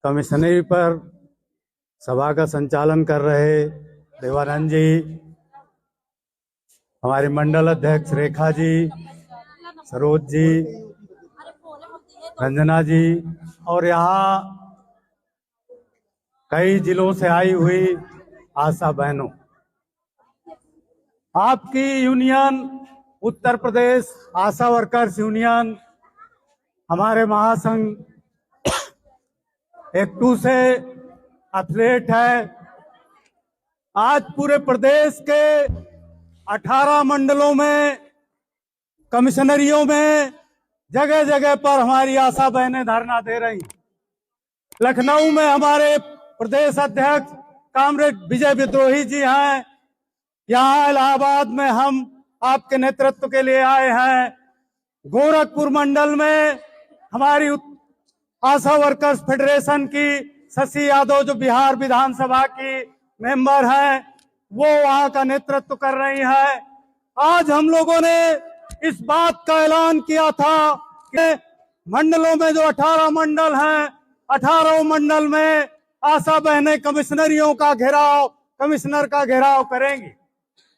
कमिश्नरी पर सभा का संचालन कर रहे देवानंद जी, हमारे मंडल अध्यक्ष रेखा जी, सरोज जी, रंजना जी और यहाँ कई जिलों से आई हुई आशा बहनों। आपकी यूनियन उत्तर प्रदेश आशा वर्कर्स यूनियन हमारे महासंघ एक-2 से एथलीट है। आज पूरे प्रदेश के 18 मंडलों में, कमिश्नरियों में जगह जगह पर हमारी आशा बहनें धरना दे रही। लखनऊ में हमारे प्रदेश अध्यक्ष कामरेड विजय विद्रोही जी हैं। यहाँ इलाहाबाद में हम आपके नेतृत्व के लिए आए हैं। गोरखपुर मंडल में हमारी आशा वर्कर्स फेडरेशन की शशि यादव, जो बिहार विधानसभा की मेंबर हैं, वो वहां का नेतृत्व कर रही है। आज हम लोगों ने इस बात का ऐलान किया था कि मंडलों में जो 18 मंडल हैं, 18 मंडल में आशा बहनें कमिश्नरियों का घेराव, कमिश्नर का घेराव करेंगी।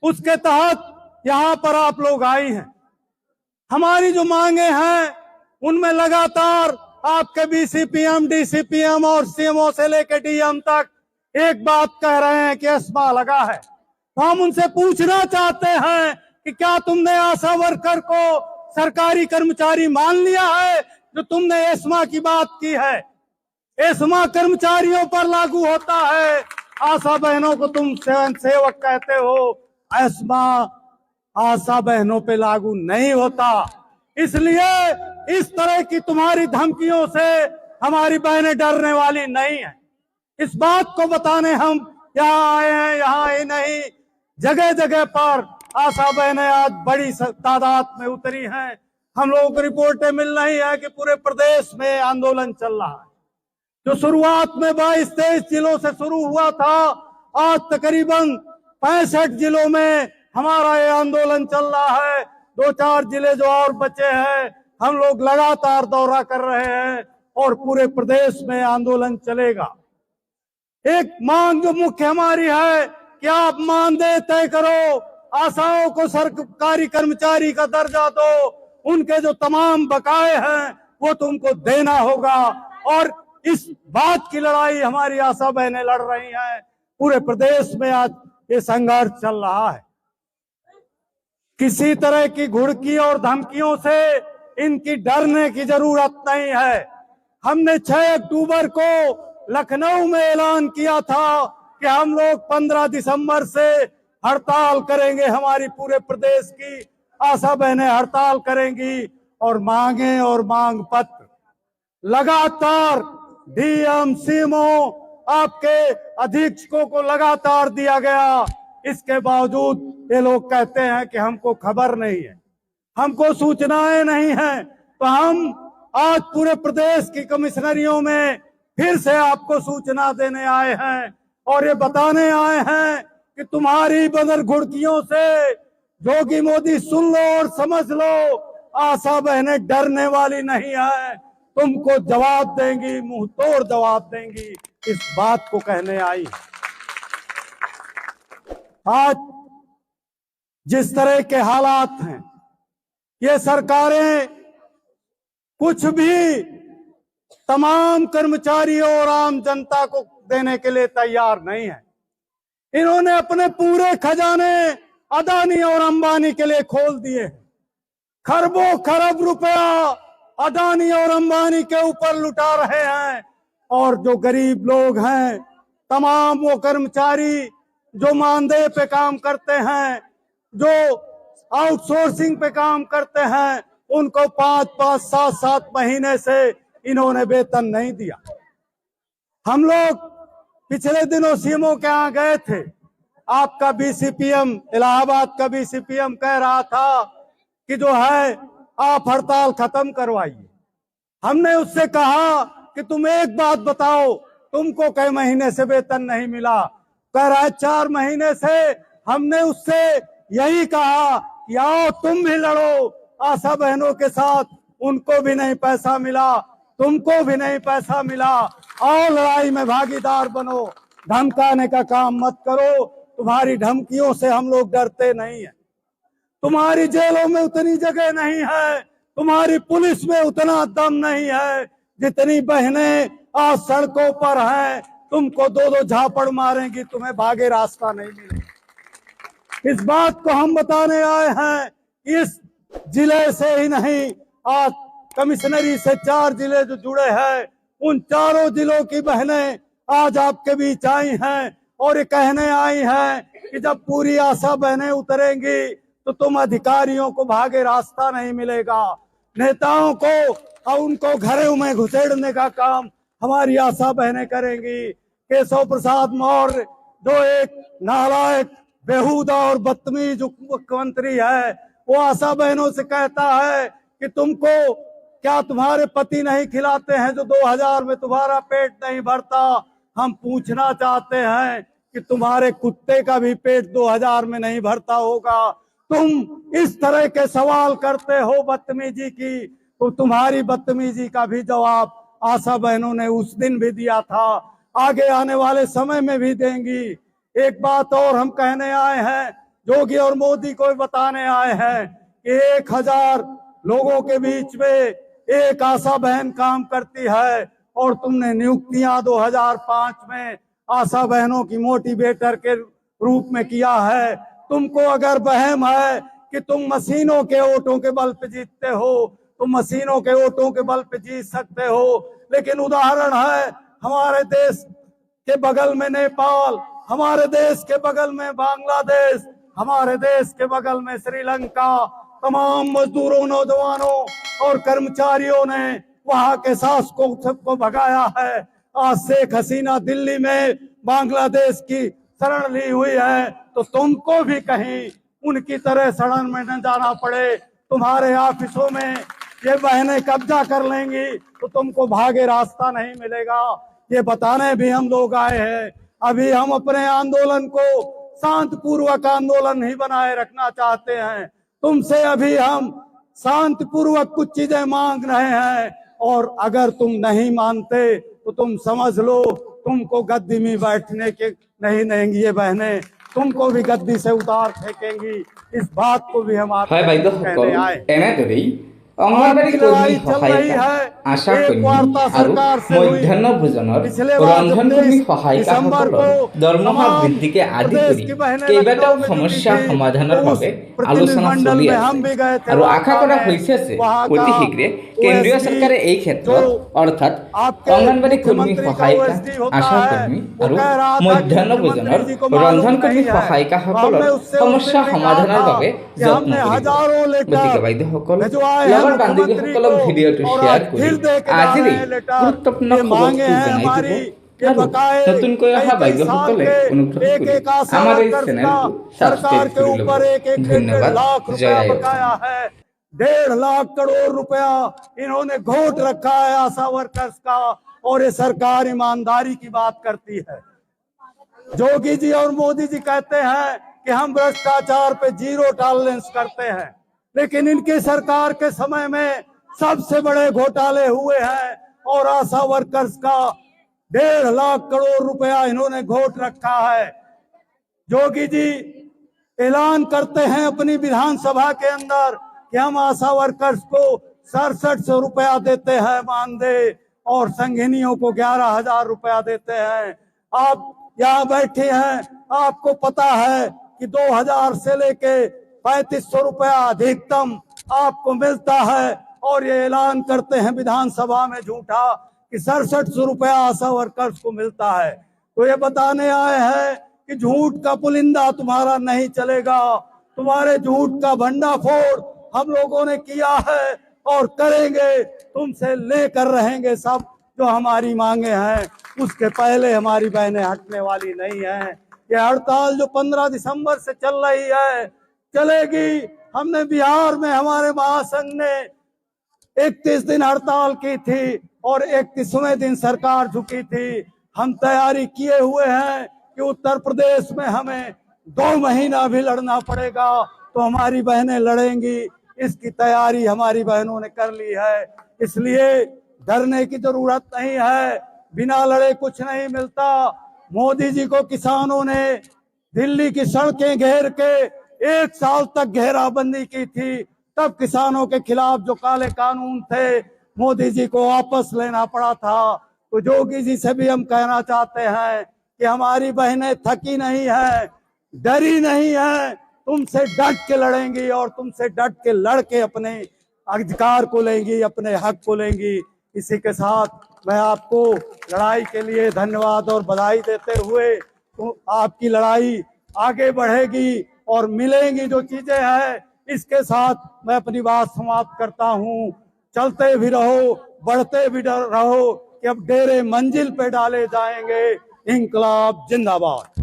उसके तहत यहाँ पर आप लोग आई हैं। हमारी जो मांगे हैं उनमें लगातार आपके बीसीपीएम, डीसीपीएम और सीएमओ से लेकर डीएम तक एक बात कह रहे हैं कि एस्मा लगा है। तो हम उनसे पूछना चाहते हैं कि क्या तुमने आशा वर्कर को सरकारी कर्मचारी मान लिया है? जो तुमने एस्मा की बात की है, एस्मा कर्मचारियों पर लागू होता है, आशा बहनों को तुम स्वयं सेवक कहते हो, एस्मा आशा बहनों पे लागू नहीं होता। इसलिए इस तरह की तुम्हारी धमकियों से हमारी बहनें डरने वाली नहीं है। इस बात को बताने हम यहाँ आए हैं। यहाँ ही नहीं, जगह जगह पर आशा बहनें आज बड़ी तादाद में उतरी हैं। हम लोगों को रिपोर्टें मिल रही है कि पूरे प्रदेश में आंदोलन चल रहा है। जो शुरुआत में 22-23 जिलों से शुरू हुआ था, आज तकरीबन 65 जिलों में हमारा ये आंदोलन चल रहा है। 2-4 जिले जो और बचे हैं, हम लोग लगातार दौरा कर रहे हैं और पूरे प्रदेश में आंदोलन चलेगा। एक मांग जो मुख्य हमारी है कि आप मानदेय तय करो, आशाओं को सरकारी कर्मचारी का दर्जा दो, उनके जो तमाम बकाए हैं वो तुमको देना होगा। और इस बात की लड़ाई हमारी आशा बहनें लड़ रही हैं। पूरे प्रदेश में आज ये संघर्ष चल रहा है। किसी तरह की घुड़की और धमकियों से इनकी डरने की जरूरत नहीं है। हमने 6 अक्टूबर को लखनऊ में ऐलान किया था कि हम लोग 15 दिसंबर से हड़ताल करेंगे। हमारी पूरे प्रदेश की आशा बहनें हड़ताल करेंगी और मांगे और मांग पत्र लगातार डीएम, सीएमओ, आपके अधीक्षकों को लगातार दिया गया। इसके बावजूद ये लोग कहते हैं कि हमको खबर नहीं है, हमको सूचनाएं नहीं है। तो हम आज पूरे प्रदेश की कमिश्नरियों में फिर से आपको सूचना देने आए हैं और ये बताने आए हैं कि तुम्हारी बदर घुड़कियों से जोगी मोदी सुन लो और समझ लो, आशा बहनें डरने वाली नहीं है, तुमको जवाब देंगी, मुंह तोड़ जवाब देंगी। इस बात को कहने आई। आज जिस तरह के हालात हैं, ये सरकारें कुछ भी तमाम कर्मचारियों और आम जनता को देने के लिए तैयार नहीं है। इन्होंने अपने पूरे खजाने अदानी और अंबानी के लिए खोल दिए। खरबों खरब रुपया अदानी और अंबानी के ऊपर लुटा रहे हैं और जो गरीब लोग हैं, तमाम वो कर्मचारी जो मानदेय पे काम करते हैं, जो आउटसोर्सिंग पे काम करते हैं, उनको 5-5, 7-7 महीने से इन्होंने वेतन नहीं दिया। हम लोग पिछले दिनों सीएमओ के यहाँ गए थे। आपका बीसीपीएम, इलाहाबाद का बीसीपीएम कह रहा था कि जो है आप हड़ताल खत्म करवाइए। हमने उससे कहा कि तुम एक बात बताओ, तुमको कई महीने से वेतन नहीं मिला? कह रहा है 4 महीने से। हमने उससे यही कहा कि आओ तुम भी लड़ो आशा बहनों के साथ, उनको भी नहीं पैसा मिला, तुमको भी नहीं पैसा मिला। और लड़ाई में भागीदार बनो, धमकाने का काम मत करो। तुम्हारी धमकियों से हम लोग डरते नहीं है। तुम्हारी जेलों में उतनी जगह नहीं है, तुम्हारी पुलिस में उतना दम नहीं है जितनी बहनें आज सड़कों पर हैं। तुमको दो दो झापड़ मारेंगी, तुम्हें भागे रास्ता नहीं मिलेगा। इस बात को हम बताने आए हैं। इस जिले से ही नहीं, आज कमिश्नरी से 4 जिले जो जुड़े हैं, उन चारों जिलों की बहनें आज आपके बीच आई हैं और ये कहने आई हैं कि जब पूरी आशा बहनें उतरेंगी तो तुम अधिकारियों को भागे रास्ता नहीं मिलेगा। नेताओं को और उनको घरों में घुसेड़ने का काम हमारी आशा बहनें करेंगी। केशव प्रसाद मौर्य जो एक नालायक, बेहुदा और बदतमीज मुख्यमंत्री है, वो आशा बहनों से कहता है कि तुमको क्या तुम्हारे पति नहीं खिलाते हैं जो 2000 में तुम्हारा पेट नहीं भरता? हम पूछना चाहते हैं कि तुम्हारे कुत्ते का भी पेट 2000 में नहीं भरता होगा। तुम इस तरह के सवाल करते हो बदतमीजी की, तो तुम्हारी बदतमीजी का भी जवाब आशा बहनों ने उस दिन भी दिया था, आगे आने वाले समय में भी देंगी। एक बात और हम कहने आए हैं, योगी और मोदी को बताने आए हैं कि 1000 लोगों के बीच में एक आशा बहन काम करती है और तुमने नियुक्तियां 2005 में आशा बहनों की मोटिवेटर के रूप में किया है। तुमको अगर वहम है कि तुम मशीनों के वोटों के बल पे जीतते हो, तुम मशीनों के वोटों के बल पे जीत सकते हो, लेकिन उदाहरण है हमारे देश के बगल में नेपाल, हमारे देश के बगल में बांग्लादेश, हमारे देश के बगल में श्रीलंका। तमाम मजदूरों, नौजवानों और कर्मचारियों ने वहां के शासकों सबको भगाया है। आज शेख हसीना दिल्ली में बांग्लादेश की शरण ली हुई है, तो तुमको भी कहीं उनकी तरह शरण में न जाना पड़े। तुम्हारे ऑफिसों में ये बहनें कब्जा कर लेंगी तो तुमको भागे रास्ता नहीं मिलेगा। ये बताने भी हम लोग आए हैं। अभी हम अपने आंदोलन को शांतिपूर्वक आंदोलन ही बनाए रखना चाहते हैं। तुमसे अभी हम शांतिपूर्वक कुछ चीजें मांग रहे हैं, और अगर तुम नहीं मानते तो तुम समझ लो तुमको गद्दी में बैठने के नहीं देंगी ये बहनें, तुमको भी गद्दी से उतार फेंकेंगी। इस बात को भी हम आपको कहने आए। অঙ্গনবাড়ী কর্মী সহায়িকা আশা কর্মী আৰু মধ্যাহ্ন ভোজনৰ ৰন্ধন কৰ্মী সহায়িকাসকলৰ দৰমহা বৃদ্ধিকে আদি কৰি কেইবাটাও সমস্যা সমাধানৰ বাবে আলোচনা চলি আছে আৰু আশা কৰা হৈছে যে অতি শীঘ্ৰে কেন্দ্ৰীয় চৰকাৰে এই ক্ষেত্ৰত অৰ্থাৎ অঙ্গনবাড়ী কৰ্মী সহায়িকা আশা কৰ্মী আৰু মধ্যাহ্ন ভোজনৰ ৰন্ধন কৰ্মী সহায়িকাসকলৰ সমস্যা সমাধানৰ বাবে যত্ন কৰিব। গতিকে বাইদেউসকল বান্ধৱীসকলক ভিডিঅ'টো শ্বেয়াৰ কৰি আজিৰ গুৰুত্বপূৰ্ণ খবৰটো জনাই দিব আৰু নতুনকৈ অহা বাইদেউসকলে অনুগ্ৰহ কৰি আমাৰ এই চেনেলটো ছাবস্ক্ৰাইব কৰি ল'ব। ধন্যবাদ। জয় আই অসম। 1.5 लाख करोड़ रुपया इन्होंने घोट रखा है आशा वर्कर्स का, और ये सरकार ईमानदारी की बात करती है। योगी जी और मोदी जी कहते हैं कि हम भ्रष्टाचार पे 0 टॉलरेंस करते हैं, लेकिन इनकी सरकार के समय में सबसे बड़े घोटाले हुए हैं और आशा वर्कर्स का 1.5 लाख करोड़ रुपया इन्होंने घोट रखा है। योगी जी ऐलान करते हैं अपनी विधानसभा के अंदर कि हम आशा वर्कर्स को 6700 रुपया देते हैं मानदेय, और संगिनियों को 11,000 रुपया देते हैं। आप यहाँ बैठे हैं, आपको पता है कि 2000 से लेके 3500 रुपया अधिकतम आपको मिलता है, और ये ऐलान करते हैं विधानसभा में झूठा कि 6700 रुपया आशा वर्कर्स को मिलता है। तो ये बताने आए हैं कि झूठ का पुलिंदा तुम्हारा नहीं चलेगा। तुम्हारे झूठ का भंडाफोड़ हम लोगों ने किया है और करेंगे, तुमसे लेकर रहेंगे सब जो हमारी मांगे हैं। उसके पहले हमारी बहनें हटने वाली नहीं है। ये हड़ताल जो 15 दिसंबर से चल रही है चलेगी। हमने बिहार में हमारे महासंघ ने 31 दिन हड़ताल की थी और 31वें दिन सरकार झुकी थी। हम तैयारी किए हुए हैं कि उत्तर प्रदेश में हमें 2 महीना भी लड़ना पड़ेगा तो हमारी बहनें लड़ेंगी। इसकी तैयारी हमारी बहनों ने कर ली है, इसलिए डरने की जरूरत नहीं है। बिना लड़े कुछ नहीं मिलता। मोदी जी को किसानों ने दिल्ली की सड़कें घेर के 1 साल तक घेराबंदी की थी। तब किसानों के खिलाफ जो काले कानून थे मोदी जी को वापस लेना पड़ा था। तो योगी जी से भी हम कहना चाहते हैं कि हमारी बहनें थकी नहीं है, डरी नहीं है, तुमसे डट के लड़ेंगी और तुमसे डट के लड़के अपने अधिकार को लेंगी, अपने हक को लेंगी। इसी के साथ मैं आपको लड़ाई के लिए धन्यवाद और बधाई देते हुए, तो आपकी लड़ाई आगे बढ़ेगी और मिलेंगी जो चीजें हैं, इसके साथ मैं अपनी बात समाप्त करता हूं। चलते भी रहो, बढ़ते भी रहो कि अब डेरे मंजिल पे डाले जाएंगे। इंकलाब जिंदाबाद।